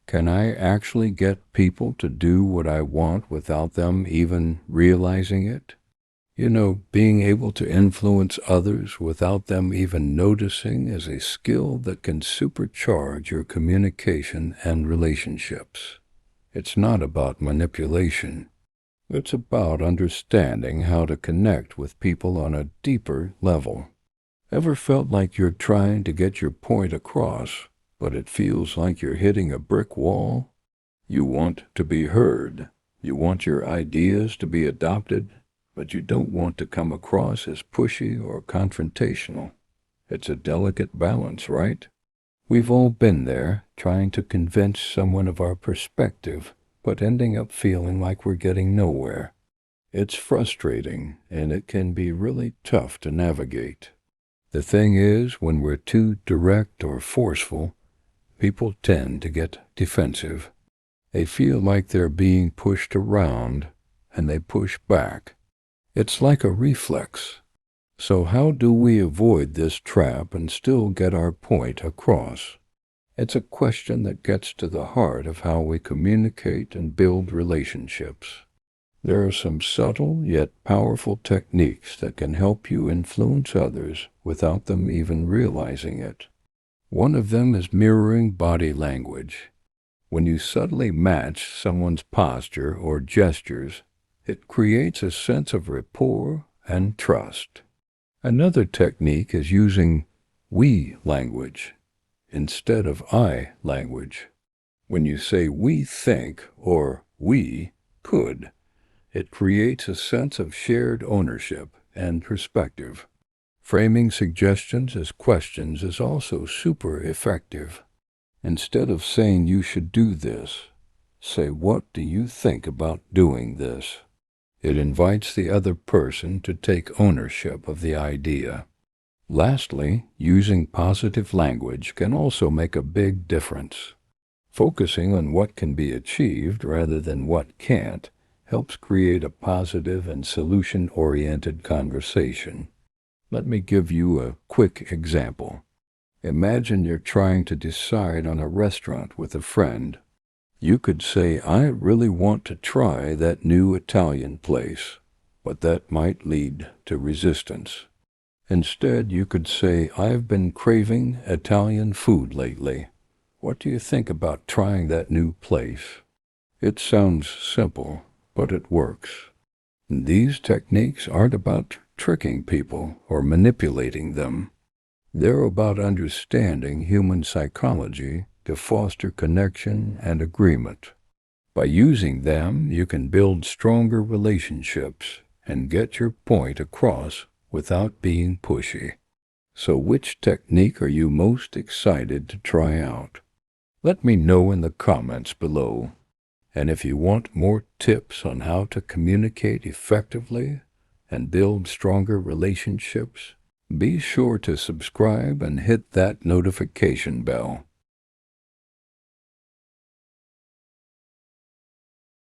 Can I actually get people to do what I want without them even realizing it? Being able to influence others without them even noticing is a skill that can supercharge your communication and relationships. It's not about manipulation. It's about understanding how to connect with people on a deeper level. Ever felt like you're trying to get your point across, but it feels like you're hitting a brick wall? You want to be heard. You want your ideas to be adopted, but you don't want to come across as pushy or confrontational. It's a delicate balance, right? We've all been there, trying to convince someone of our perspective, but ending up feeling like we're getting nowhere. It's frustrating, and it can be really tough to navigate. The thing is, when we're too direct or forceful, people tend to get defensive. They feel like they're being pushed around, and they push back. It's like a reflex. So how do we avoid this trap and still get our point across? It's a question that gets to the heart of how we communicate and build relationships. There are some subtle yet powerful techniques that can help you influence others without them even realizing it. One of them is mirroring body language. When you subtly match someone's posture or gestures, it creates a sense of rapport and trust. Another technique is using we language instead of I language. When you say we think or we could, it creates a sense of shared ownership and perspective. Framing suggestions as questions is also super effective. Instead of saying you should do this, say what do you think about doing this? It invites the other person to take ownership of the idea. Lastly, using positive language can also make a big difference. Focusing on what can be achieved rather than what can't helps create a positive and solution-oriented conversation. Let me give you a quick example. Imagine you're trying to decide on a restaurant with a friend. You could say, I really want to try that new Italian place, but that might lead to resistance. Instead, you could say, I've been craving Italian food lately. What do you think about trying that new place? It sounds simple, but it works. These techniques aren't about tricking people or manipulating them. They're about understanding human psychology to foster connection and agreement. By using them, you can build stronger relationships and get your point across without being pushy. So which technique are you most excited to try out? Let me know in the comments below. And if you want more tips on how to communicate effectively and build stronger relationships, be sure to subscribe and hit that notification bell.